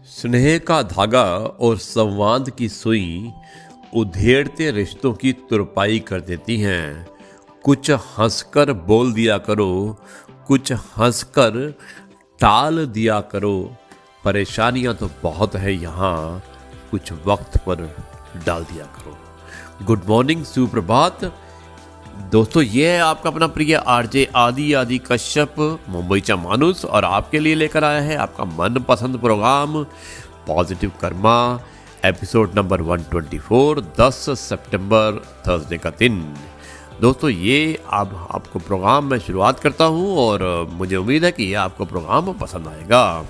स्नेह का धागा और संवाद की सुई उधेड़ते रिश्तों की तुरपाई कर देती हैं। कुछ हंसकर बोल दिया करो, कुछ हंसकर टाल दिया करो। परेशानियां तो बहुत है यहाँ, कुछ वक्त पर डाल दिया करो। गुड मॉर्निंग, सुप्रभात दोस्तों। ये है आपका अपना प्रिय आरजे आदि कश्यप मुंबईचा माणूस, और आपके लिए लेकर आया है आपका मनपसंद programme positive karma, episode number 124, 10 सितंबर थर्सडे का दिन। दोस्तों ये अब आपको प्रोग्राम मैं शुरुआत करता हूँ और मुझे उम्मीद है कि ये आपको प्रोग्राम पसंद आएगा।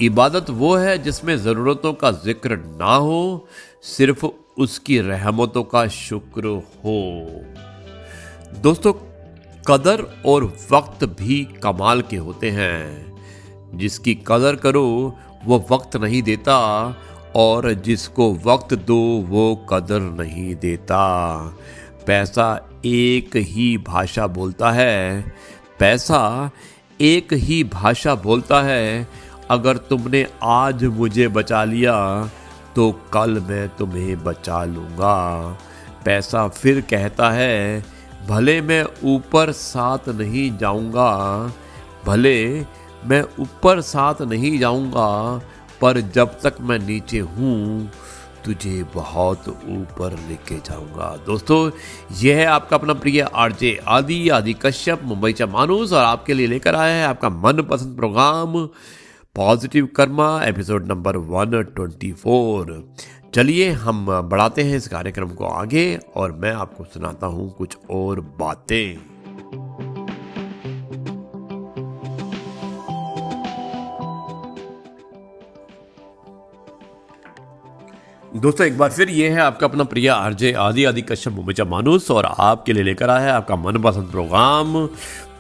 इबादत वो है जिसमें ज़रूरतों का जिक्र ना हो, सिर्फ उसकी रहमतों का शुक्र हो। दोस्तों कदर और वक्त भी कमाल के होते हैं। जिसकी कदर करो वो वक्त नहीं देता, और जिसको वक्त दो वो कदर नहीं देता। पैसा एक ही भाषा बोलता है, पैसा एक ही भाषा बोलता है। अगर तुमने आज मुझे बचा लिया तो कल मैं तुम्हें बचा लूँगा। पैसा फिर कहता है, भले मैं ऊपर साथ नहीं जाऊँगा, भले मैं ऊपर साथ नहीं जाऊँगा, पर जब तक मैं नीचे हूँ तुझे बहुत ऊपर लेके जाऊँगा। दोस्तों यह है आपका अपना प्रिय आरजे आदि कश्यप मुंबईचा माणूस, और आपके लिए लेकर आया है आपका मनपसंद programme positive karma, episode number 124। चलिए हम बढ़ाते हैं इस कार्यक्रम को आगे, और मैं आपको सुनाता हूँ कुछ और बातें। दोस्तों एक बार फिर ये है आपका अपना प्रिय आरजे आदि कश्यप मुंबईचा माणूस, और आपके लिए लेकर आया है आपका मनपसंद प्रोग्राम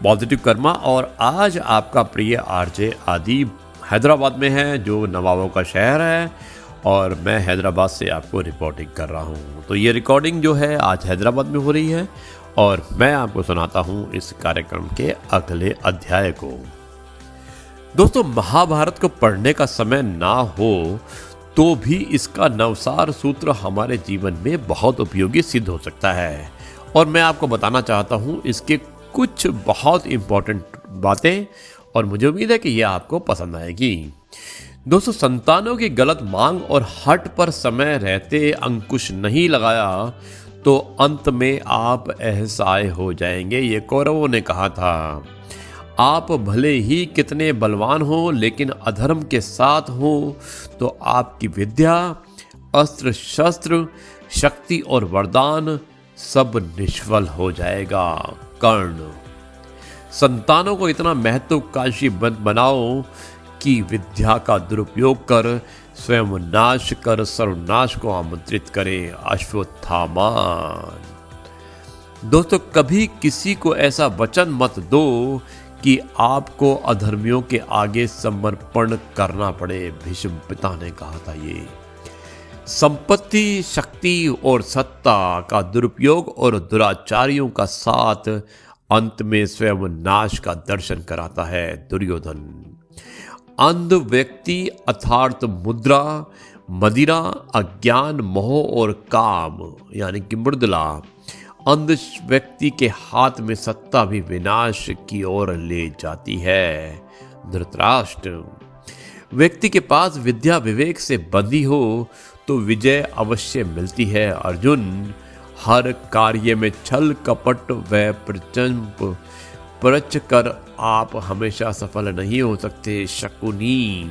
पॉजिटिव कर्मा। और आज आपका प्रिय आरजे आदि हैदराबाद में है, जो नवाबों का शहर है, और मैं हैदराबाद से आपको रिपोर्टिंग कर रहा हूँ। तो ये रिकॉर्डिंग जो है आज हैदराबाद में हो रही है, और मैं आपको सुनाता हूँ इस कार्यक्रम के अगले अध्याय को। दोस्तों महाभारत को पढ़ने का समय ना हो तो भी इसका नवसार सूत्र हमारे जीवन में बहुत उपयोगी सिद्ध हो सकता है, और मैं आपको बताना चाहता हूँ इसके कुछ बहुत इम्पोर्टेंट बातें, और मुझे उम्मीद है कि यह आपको पसंद आएगी। दोस्तों संतानों की गलत मांग और हट पर समय रहते अंकुश नहीं लगाया तो अंत में आप असहाय हो जाएंगे, ये कौरवों ने कहा था। आप भले ही कितने बलवान हो, लेकिन अधर्म के साथ हो तो आपकी विद्या, अस्त्र शस्त्र, शक्ति और वरदान सब निष्फल हो जाएगा। कर्ण। संतानों को इतना महत्वाकांक्षी बनाओ कि विद्या का दुरुपयोग कर स्वयं नाश कर सर्वनाश को आमंत्रित करें। अश्वत्थामा। दोस्तों कभी किसी को ऐसा वचन मत दो कि आपको अधर्मियों के आगे समर्पण करना पड़े। भीष्म पिता ने कहा था ये। संपत्ति, शक्ति और सत्ता का दुरुपयोग और दुराचारियों का साथ अंत में स्वयं नाश का दर्शन कराता है। दुर्योधन। अंध व्यक्ति अर्थात मुद्रा, मदिरा, अज्ञान, मोह और काम यानी कि मृदुला। अंध व्यक्ति के हाथ में सत्ता भी विनाश की ओर ले जाती है। धृतराष्ट्र। व्यक्ति के पास विद्या विवेक से बंधी हो तो विजय अवश्य मिलती है। अर्जुन। हर कार्य में छल कपट व प्रचंप परच कर आप हमेशा सफल नहीं हो सकते। शकुनी।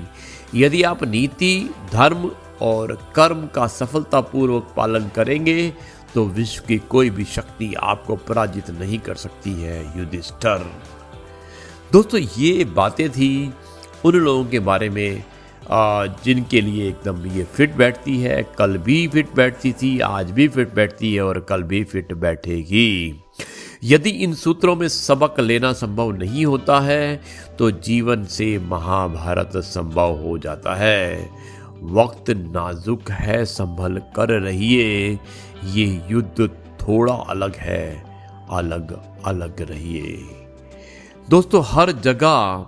यदि आप नीति, धर्म और कर्म का सफलतापूर्वक पालन करेंगे तो विश्व की कोई भी शक्ति आपको पराजित नहीं कर सकती है। युधिष्ठिर। दोस्तों ये बातें थी उन लोगों के बारे में जिनके लिए एकदम ये फिट बैठती है। कल भी फिट बैठती थी, आज भी फिट बैठती है, और कल भी फिट बैठेगी। यदि इन सूत्रों में सबक लेना संभव नहीं होता है तो जीवन से महाभारत संभव हो जाता है। वक्त नाजुक है, संभल कर रहिए। ये युद्ध थोड़ा अलग है, अलग अलग रहिए। दोस्तों हर जगह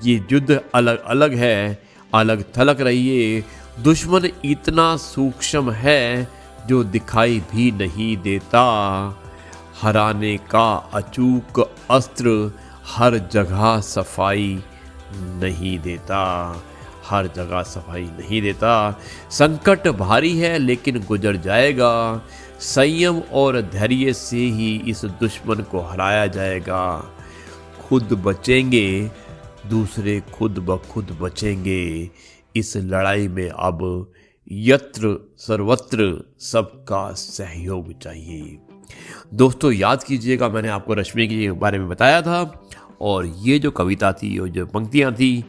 ये युद्ध अलग अलग है, अलग थलग रहिए, दुश्मन इतना सूक्ष्म है जो दिखाई भी नहीं देता। हराने का अचूक अस्त्र हर जगह सफाई नहीं देता, हर जगह सफाई नहीं देता। संकट भारी है लेकिन गुजर जाएगा, संयम और धैर्य से ही इस दुश्मन को हराया जाएगा। खुद बचेंगे, दूसरे खुद ब खुद बचेंगे। इस लड़ाई में अब यत्र सर्वत्र सबका सहयोग चाहिए। दोस्तों याद कीजिएगा, मैंने आपको रश्मि के बारे में बताया था, और ये जो कविता थी और जो पंक्तियाँ थी,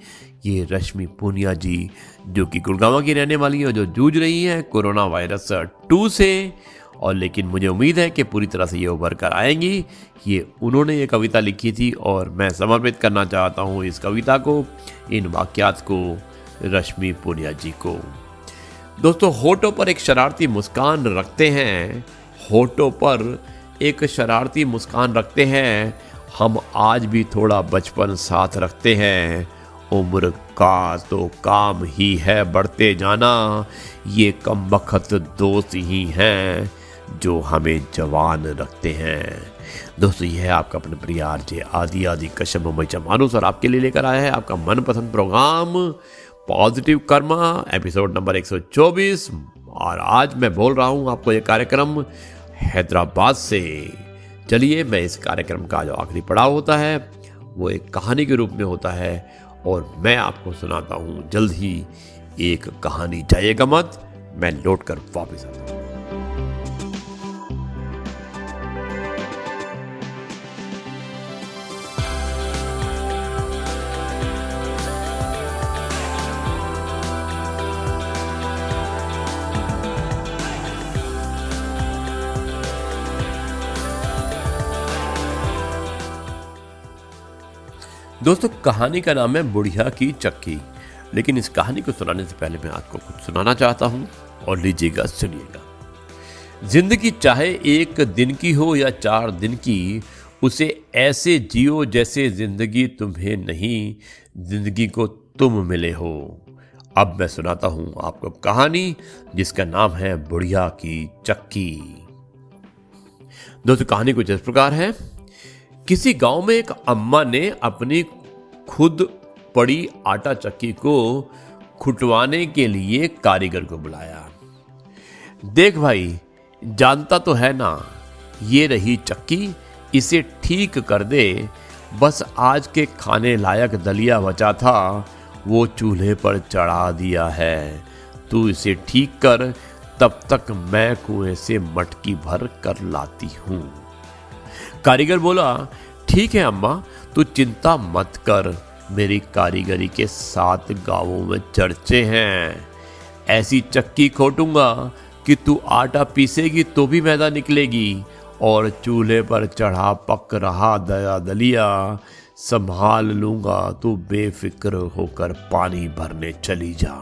ये रश्मि पूनिया जी जो कि गुड़गांव की रहने वाली हैं, जो जूझ रही हैं कोरोना वायरस 2 से, और लेकिन मुझे उम्मीद है कि पूरी तरह से ये उभर कर आएंगी। ये उन्होंने ये कविता लिखी थी और मैं समर्पित करना चाहता हूँ इस कविता को, इन वाक्यात को रश्मि पूनिया जी को। दोस्तों होठों पर एक शरारती मुस्कान रखते हैं, होठों पर एक शरारती मुस्कान रखते हैं, हम आज भी थोड़ा बचपन साथ रखते हैं। उम्र का तो काम ही है बढ़ते जाना, ये कमबख्त दोस्त ही हैं जो हमें जवान रखते हैं। दोस्तों यह है आपका अपने प्रिय आरजे आदि आदि कश्यप मुंबई मानुस, और आपके लिए लेकर आया है आपका मनपसंद programme positive karma, episode number 124। और आज मैं बोल रहा हूँ आपको ये कार्यक्रम हैदराबाद से। चलिए, मैं इस कार्यक्रम का जो आखिरी पड़ाव होता है वो एक कहानी के रूप में होता है, और मैं आपको सुनाता हूँ जल्द ही एक कहानी। जाइएगा मत, मैं लौट कर वापस आता हूँ। दोस्तों कहानी का नाम है बुढ़िया की चक्की। लेकिन इस कहानी को सुनाने से पहले मैं आपको कुछ सुनाना चाहता हूँ, और लीजिएगा, सुनिएगा। जिंदगी चाहे एक दिन की हो या 4 दिन की, उसे ऐसे जियो जैसे जिंदगी तुम्हें नहीं, जिंदगी को तुम मिले हो। अब मैं सुनाता हूँ आपको कहानी जिसका नाम है बुढ़िया की चक्की। दोस्तों कहानी कुछ इस प्रकार है। किसी गांव में एक अम्मा ने अपनी खुद पड़ी आटा चक्की को खुटवाने के लिए कारीगर को बुलाया। देख भाई, जानता तो है ना, ये रही चक्की, इसे ठीक कर दे। बस आज के खाने लायक दलिया बचा था, वो चूल्हे पर चढ़ा दिया है। तू इसे ठीक कर, तब तक मैं कुएं से मटकी भर कर लाती हूँ। कारीगर बोला, ठीक है अम्मा, तू चिंता मत कर, मेरी कारीगरी के 7 गांवों में चर्चे हैं। ऐसी चक्की खोटूंगा कि तू आटा पीसेगी तो भी मैदा निकलेगी, और चूल्हे पर चढ़ा पक रहा दलिया संभाल लूंगा, तू बेफिक्र होकर पानी भरने चली जा।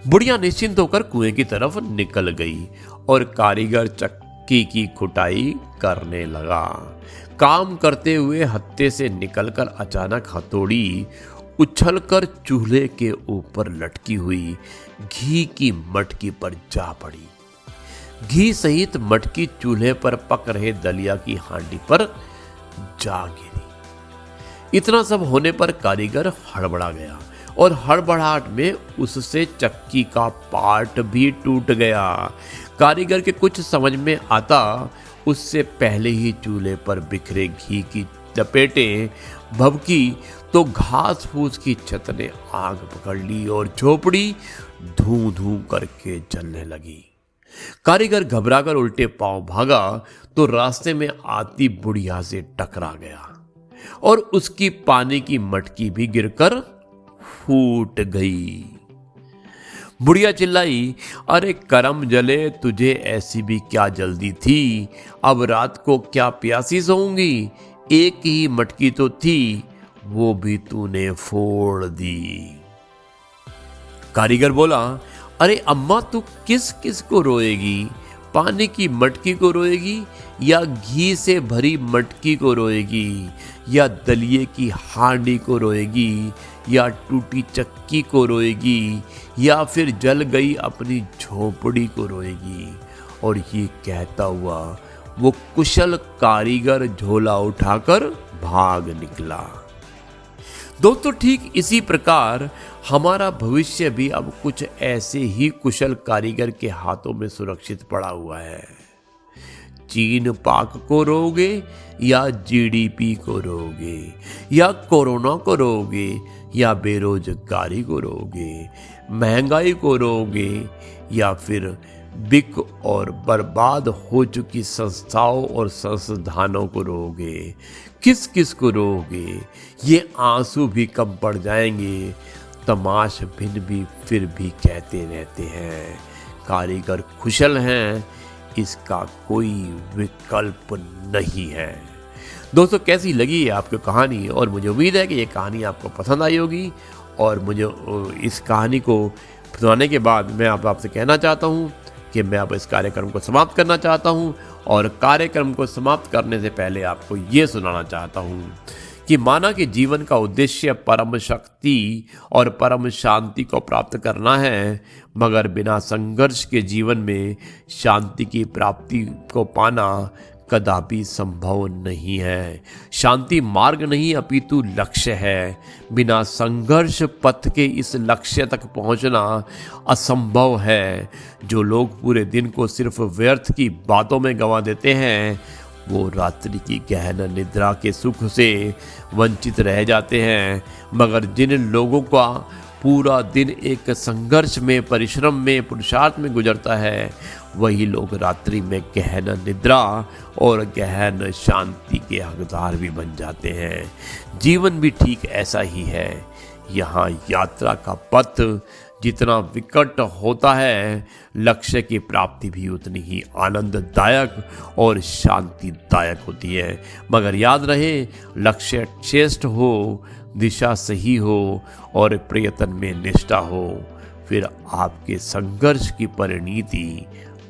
बुढ़िया निश्चिंत होकर कुएं की तरफ निकल गई और कारीगर चक्की की खुटाई करने लगा। काम करते हुए हत्थे से निकलकर अचानक हथौड़ी उछलकर चूल्हे के ऊपर लटकी हुई घी की मटकी पर जा पड़ी। घी सहित मटकी चूल्हे पर पक रहे दलिया की हांडी पर जा गिरी। इतना सब होने पर कारीगर हड़बड़ा गया, और हड़बड़ाहट में उससे चक्की का पार्ट भी टूट गया। कारीगर के कुछ समझ में आता उससे पहले ही चूल्हे पर बिखरे घी की चपेटें भभकी तो घास फूस की छत ने आग पकड़ ली और झोपड़ी धूं धूं करके जलने लगी। कारीगर घबराकर उल्टे पांव भागा तो रास्ते में आती बुढ़िया से टकरा गया, और उसकी पानी की मटकी भी गिरकर फूट गई। बुढ़िया चिल्लाई, अरे करम जले, तुझे ऐसी भी क्या जल्दी थी? अब रात को क्या प्यासी सोऊंगी? एक ही मटकी तो थी, वो भी तूने फोड़ दी। कारीगर बोला, अरे अम्मा, तू किस किस को रोएगी? पानी की मटकी को रोएगी, या घी से भरी मटकी को रोएगी, या दलिये की हांडी को रोएगी, या टूटी चक्की को रोएगी या फिर जल गई अपनी झोपड़ी को रोएगी। और ये कहता हुआ वो कुशल कारीगर झोला उठाकर भाग निकला। दोस्तों, ठीक इसी प्रकार हमारा भविष्य भी अब कुछ ऐसे ही कुशल कारीगर के हाथों में सुरक्षित पड़ा हुआ है। चीन पाक को रोगे या जीडीपी को रोगे या कोरोना को रोगे या बेरोजगारी को रोगे, महंगाई को रोगे या फिर बिक और बर्बाद हो चुकी संस्थाओं और संस्थानों को रोगे, किस किस को रोगे? ये आंसू भी कम पड़ जाएंगे, तमाश भिन भी फिर भी कहते रहते हैं। कारीगर कुशल हैं, इसका कोई विकल्प नहीं है। दोस्तों, कैसी लगी आपको कहानी? और मुझे उम्मीद है कि ये कहानी आपको पसंद आई होगी। और मुझे इस कहानी को सुनाने के बाद मैं आपसे कहना चाहता हूँ कि मैं अब इस कार्यक्रम को समाप्त करना चाहता हूँ। और कार्यक्रम को समाप्त करने से पहले आपको ये सुनाना चाहता हूँ कि माना कि जीवन का उद्देश्य परम शक्ति और परम शांति को प्राप्त करना है, मगर बिना संघर्ष के जीवन में शांति की प्राप्ति को पाना कदापि संभव नहीं है। शांति मार्ग नहीं अपितु लक्ष्य है। बिना संघर्ष पथ के इस लक्ष्य तक पहुंचना असंभव है। जो लोग पूरे दिन को सिर्फ व्यर्थ की बातों में गंवा देते हैं, वो रात्रि की गहन निद्रा के सुख से वंचित रह जाते हैं। मगर जिन लोगों का पूरा दिन एक संघर्ष में, परिश्रम में, पुरुषार्थ में गुजरता है, वही लोग रात्रि में गहन निद्रा और गहन शांति के हकदार भी बन जाते हैं। जीवन भी ठीक ऐसा ही है। यहाँ यात्रा का पथ जितना विकट होता है, लक्ष्य की प्राप्ति भी उतनी ही आनंददायक और शांतिदायक होती है। मगर याद रहे, लक्ष्य श्रेष्ठ हो, दिशा सही हो और प्रयत्न में निष्ठा हो, फिर आपके संघर्ष की परिणति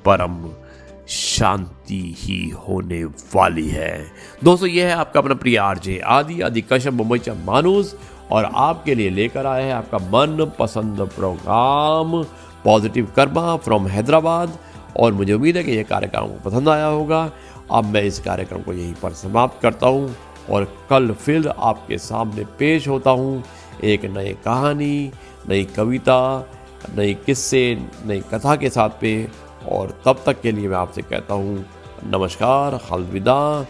परम शांति ही होने वाली है। दोस्तों, यह है आपका अपना प्रिय आरजे आदि कश्यप मुंबईचा माणूस, और आपके लिए लेकर आया है आपका मन पसंद programme positive karma from Hyderabad. और मुझे उम्मीद है कि यह कार्यक्रम को पसंद आया होगा। अब मैं इस कार्यक्रम को यहीं पर समाप्त करता हूँ और कल फिर आपके सामने पेश होता हूँ एक नई कहानी, नई कविता, नई किस्से, नई कथा के साथ पे। और तब तक के लिए मैं आपसे कहता हूँ नमस्कार, अलविदा,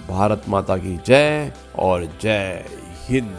भारत माता की जय और जय हिंद।